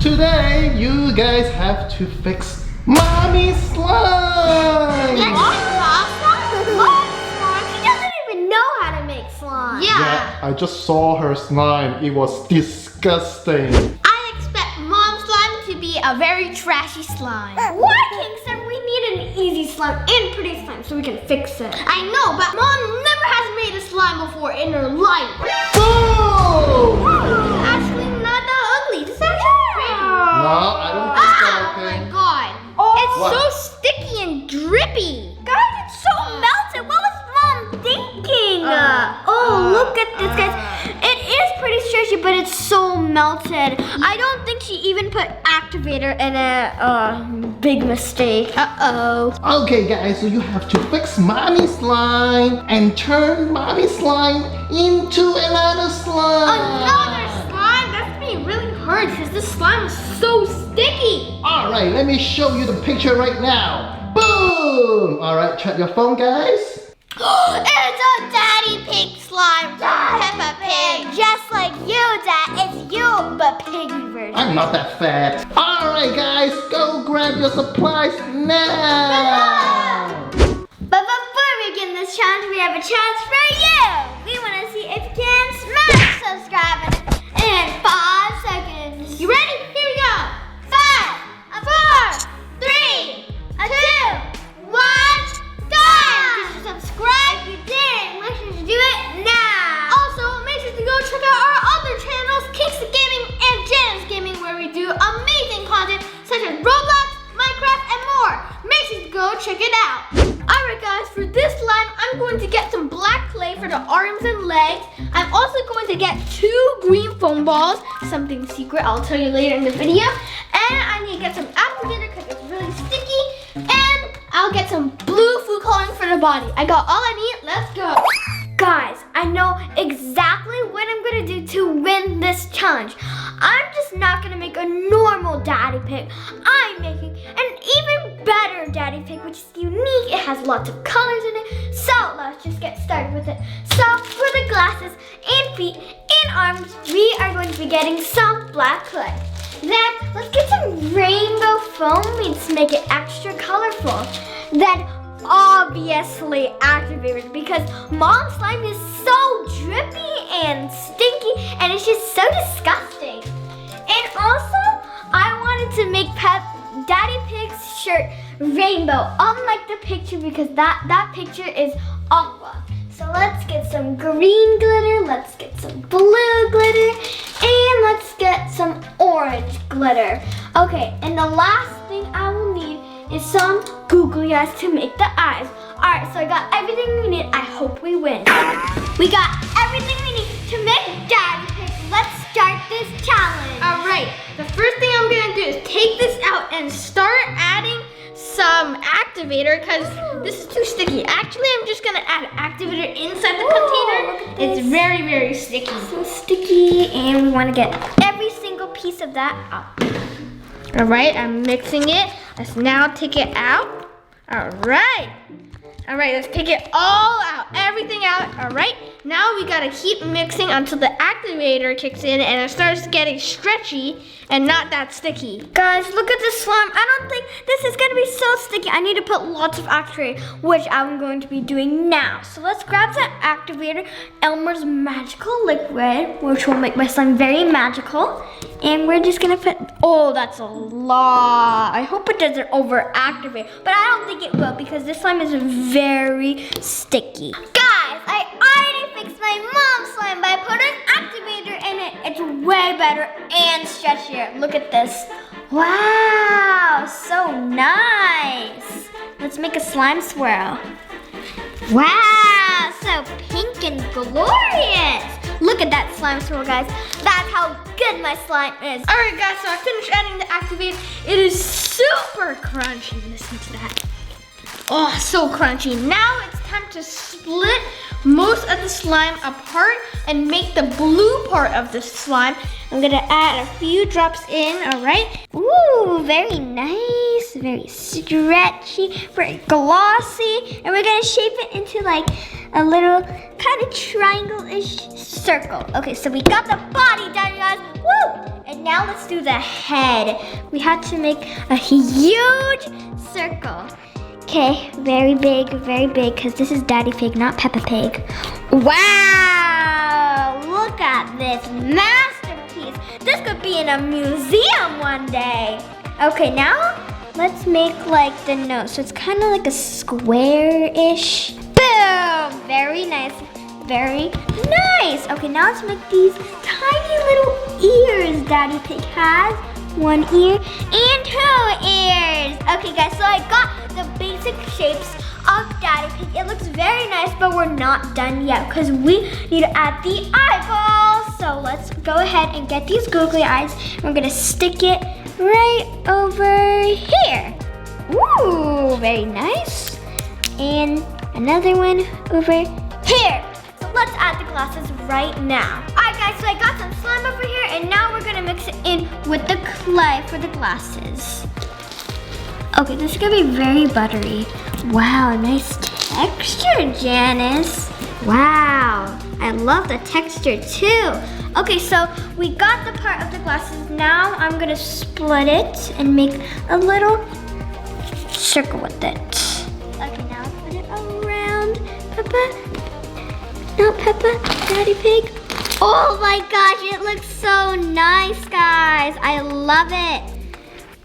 Today, you guys have to fix Mommy's slime! What? She doesn't even know how to make slime. Yeah, I just saw her slime. It was disgusting. I expect Mom's slime to be a very trashy slime. Why, Kingston? We need an easy slime and pretty slime so we can fix it. I know, but Mom never has made a slime before in her life. Boom! It's actually not that ugly. It's actually pretty. No, I don't think so. Oh my god. It's What? so sticky and drippy. Guys, it's so melted. What was Mom thinking? Look at this, guys. It is pretty stretchy, but it's so melted. I don't think she even put activator in it. Big mistake. Uh-oh. Okay, guys, so you have to fix Mommy's slime and turn Mommy's slime into another slime. Another slime? That's me really hurt because this slime is so sticky. All right, let me show you the picture right now. Boom! All right, check your phone, guys. It's a Daddy Pig slime. Peppa Pig. Just like you, Dad. It's you, but piggy version. I'm not that fat. All right, guys, go grab your supplies now. But before we begin this challenge, we have a challenge for you. We want to see if you can smash subscribe button in 5 seconds. You ready? Here we go. 5, 4, 3, 2, 1, go! Did you subscribe? If you didn't, make sure to do it now. Also, make sure to go check out our other channels, Kingston Gaming and Janice Gaming, where we do amazing content such as Roblox, Minecraft, and more. Make sure to go check it out. Alright guys, for this slime, I'm going to get some black clay for the arms and legs. I'm also going to get 2 green foam balls, something secret I'll tell you later in the video. And I need to get some activator because it's really sticky. And I'll get some blue food coloring for the body. I got all I need, let's go. Guys, I know exactly what I'm gonna do to win this challenge. I'm just not gonna make a normal Daddy Pig. I'm making an even better Daddy Pig, which is unique. It has lots of colors in it. So let's just get started with it. So for the glasses and feet and arms, we are going to be getting some black clay. Then let's get some rainbow foam to make it extra colorful. Then obviously activated because Mom's slime is so drippy and stinky and it's just so disgusting. And also, I wanted to make Daddy Pig's shirt rainbow, unlike the picture because that picture is aqua. So let's get some green glitter, let's get some blue glitter, and let's get some orange glitter. Okay, and the last thing I will need is some googly eyes to make the eyes. Alright, so I got everything we need. I hope we win. We got everything we need to make Daddy Pig. Let's start this challenge. Alright, the first thing I'm gonna do is take this out and start adding some activator because this is too sticky. Actually, I'm just gonna add activator inside the container. It's very, very sticky. So sticky, and we want to get every single piece of that out. Alright, I'm mixing it. Let's now take it out. Alright, let's take it all out, everything out. Alright, now we gotta keep mixing until the activator kicks in and it starts getting stretchy and not that sticky. Guys, look at this slime. I don't think this is gonna be so sticky. I need to put lots of activator, which I'm going to be doing now. So let's grab that activator, Elmer's magical liquid, which will make my slime very magical. And we're just gonna put, oh, that's a lot. I hope it doesn't over-activate, but I don't think it will because this slime is very sticky. Guys, I already fixed my mom's slime by putting activator in it. It's way better and stretchier. Look at this. Wow, so nice. Let's make a slime swirl. Wow, so pink and glorious. Look at that slime swirl, guys. That's how good my slime is. Alright guys, so I finished adding the activator. It is super crunchy. Listen to that. Oh, so crunchy. Now it's time to split most of the slime apart and make the blue part of the slime. I'm gonna add a few drops in, alright? Ooh, very nice, very stretchy, very glossy. And we're gonna shape it into like a little kind of triangle-ish circle. Okay, so we got the body done, guys. Woo! And now let's do the head. We have to make a huge circle. Okay, very big, because this is Daddy Pig, not Peppa Pig. Wow, look at this masterpiece. This could be in a museum one day. Okay, now let's make like the nose. So it's kind of like a square-ish. Boom, very nice. Very nice. Okay, now let's make these tiny little ears Daddy Pig has. 1 ear and 2 ears. Okay guys, so I got the basic shapes of Daddy Pig. It looks very nice, but we're not done yet because we need to add the eyeballs. So let's go ahead and get these googly eyes. We're gonna stick it right over here. Ooh, very nice. And another one over here. Let's add the glasses right now. Alright guys, so I got some slime over here and now we're gonna mix it in with the clay for the glasses. Okay, this is gonna be very buttery. Wow, nice texture, Janice. Wow, I love the texture too. Okay, so we got the part of the glasses. Now I'm gonna split it and make a little circle with it. Okay, now put it around Peppa. Not Peppa, Daddy Pig. Oh my gosh, it looks so nice, guys. I love it.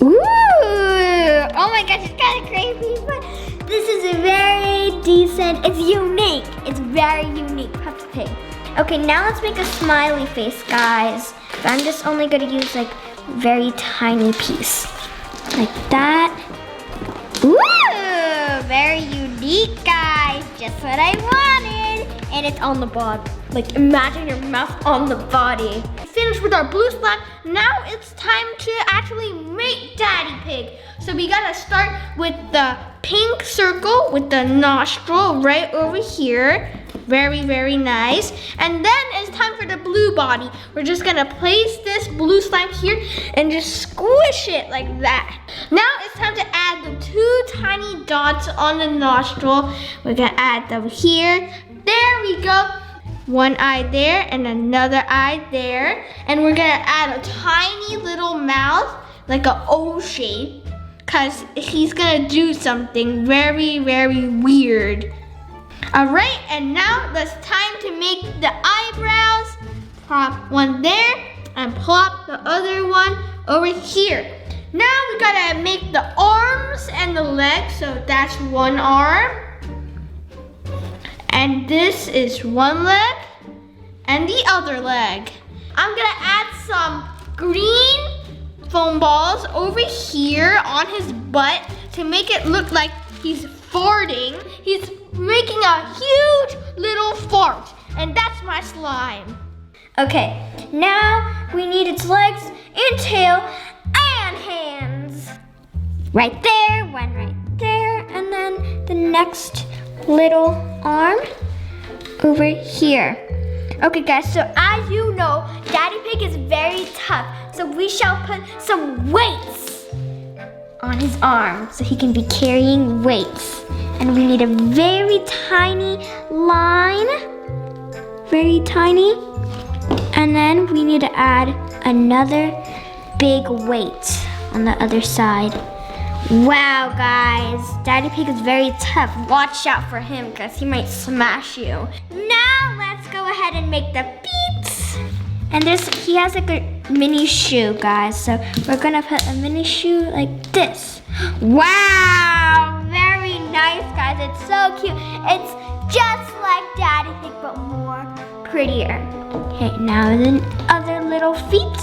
Ooh, oh my gosh, it's kind of crazy, but this is very decent. It's unique. It's very unique, Peppa Pig. Okay, now let's make a smiley face, guys. But I'm just only gonna use like very tiny piece. Like that. Ooh, very unique, guys. Just what I wanted. And it's on the body. Like imagine your mouth on the body. Finished with our blue slime. Now it's time to actually make Daddy Pig. So we gotta start with the pink circle with the nostril right over here. Very, very nice. And then it's time for the blue body. We're just gonna place this blue slime here and just squish it like that. Now it's time to add the 2 tiny dots on the nostril. We're gonna add them here. There we go. 1 eye there and another eye there. And we're gonna add a tiny little mouth, like an O shape, because he's gonna do something very, very weird. All right, and now it's time to make the eyebrows. Plop one there and plop the other one over here. Now we gotta make the arms and the legs. So that's 1 arm. And this is 1 leg and the other leg. I'm gonna add some green foam balls over here on his butt to make it look like he's farting. He's making a huge little fart, and that's my slime. Okay, now we need its legs and tail and hands. Right there, 1 right there, and then the next little arm over here. Okay guys, so as you know, Daddy Pig is very tough, so we shall put some weights on his arm so he can be carrying weights. And we need a very tiny line, very tiny, and then we need to add another big weight on the other side. Wow, guys, Daddy Pig is very tough. Watch out for him because he might smash you. Now let's go ahead and make the feet. And he has like a mini shoe, guys. So we're gonna put a mini shoe like this. Wow, very nice, guys. It's so cute. It's just like Daddy Pig, but more prettier. Okay, now the other little feet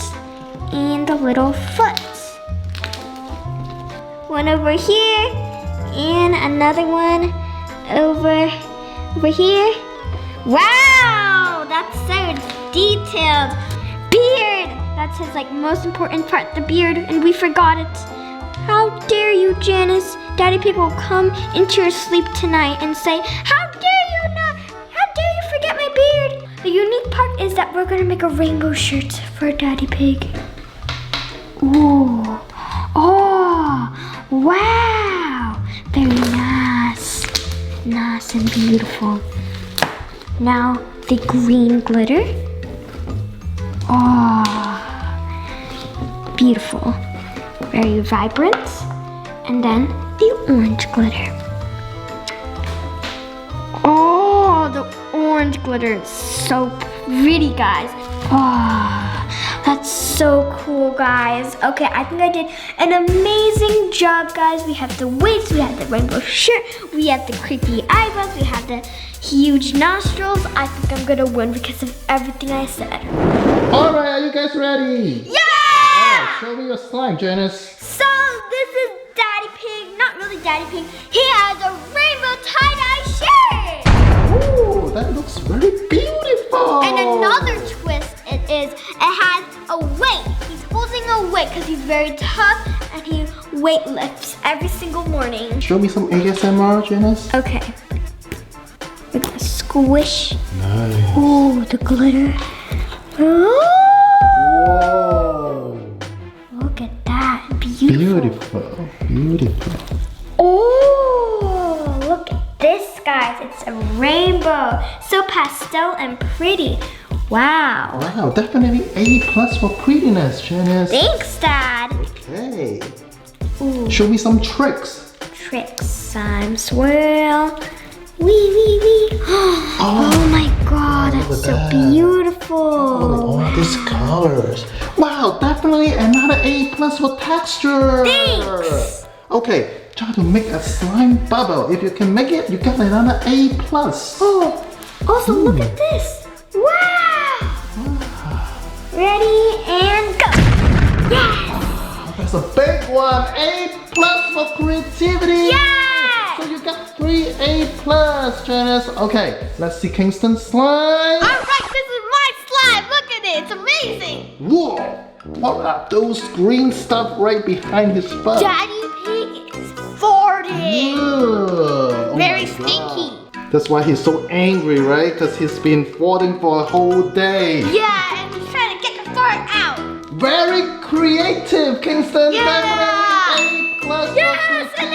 and the little foot. 1 over here and another one over here. Wow, that's so detailed. Beard, that's his like most important part, the beard, and we forgot it. How dare you, Janice? Daddy Pig will come into your sleep tonight and say, how dare you forget my beard? The unique part is that we're gonna make a rainbow shirt for Daddy Pig. Ooh, oh. Wow, very nice, nice and beautiful. Now the green glitter. Oh, beautiful. Very vibrant. And then the orange glitter. Oh, the orange glitter is so pretty, guys. Oh, that's so cool, guys. Okay, I think I did an amazing job, guys. We have the weights, we have the rainbow shirt, we have the creepy eyebrows, we have the huge nostrils. I think I'm gonna win because of everything I said. Alright, are you guys ready? Yeah! Alright, show me your slime, Janice. So this is Daddy Pig, not really Daddy Pig. He has a rainbow tie-dye shirt. Ooh, that looks very beautiful. And another twist it has a weight. He's holding a weight because he's very tough and he weight lifts every single morning. Show me some ASMR, Janice. Okay. We're gonna squish. Nice. Ooh, the glitter. Ooh. Whoa. Look at that. Beautiful. Beautiful. Oh, look at this, guys. It's a rainbow. So pastel and pretty. Wow. Wow, definitely A+ for prettiness, Janice. Thanks, Dad. Okay. Ooh. Show me some tricks. Tricks. Slime swirl. Wee, wee, wee. Oh my God, look that's at so that. beautiful. All these colors. Wow, definitely another A+ for texture. Thanks. Okay, try to make a slime bubble. If you can make it, you get another A+. Oh, also look at this. Wow. Ready and go. Yes. That's a big one. A+ for creativity. Yes. So you got 3 A+, Janice. Okay, let's see Kingston's slime. Alright, this is my slime. Look at it. It's amazing. Whoa! What are those green stuff right behind his butt? Daddy Pig is farting. Ugh. Oh Very my stinky. God. That's why he's so angry, right? Because he's been farting for a whole day. Yeah, and he's trying to get the fart out. Very creative, Kingston. Yeah. Definitely A+. Yes, an A+.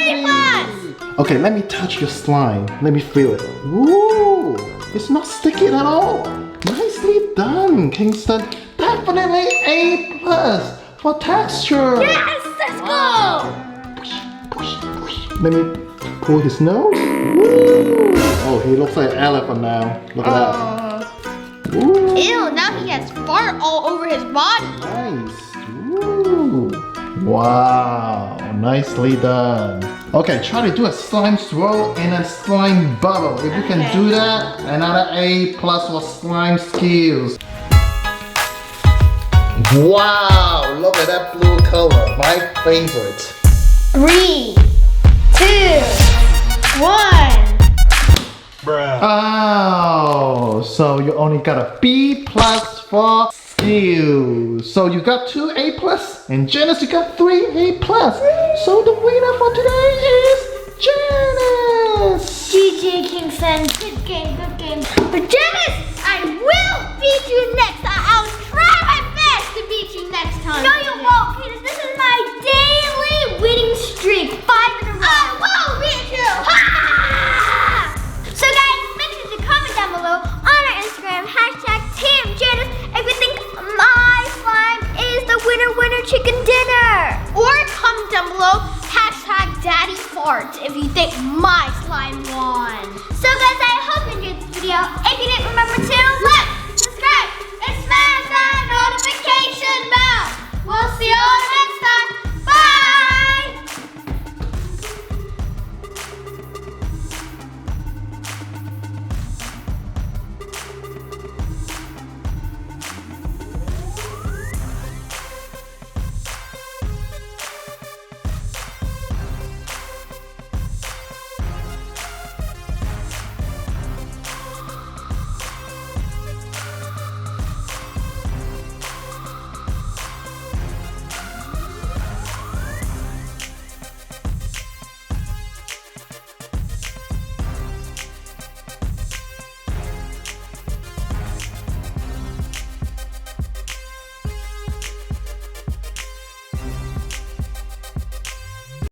Okay, let me touch your slime. Let me feel it. Ooh, it's not sticky at all. Nicely done, Kingston. Definitely A+ for texture. Yes, let's go. Let me pull his nose. Woo. Oh, he looks like an elephant now. Look at that. Woo. Ew, now he has fart all over his body. Nice. Woo. Wow, nicely done. Okay, try to do a slime swirl and a slime bubble. If you can do that, another A+ for slime skills. Wow, look at that blue color, my favorite. 3, 2, 1. Oh, so you only got a B+ for skills. So you got 2 A+, and Janice, you got 3 A+. So the winner for today is Janice. GG, Kingston. Good game, good game. But Janice, I will beat you next time. I'll try my best to beat you next time. No, you won't, Peter. This is my daily winning streak. 5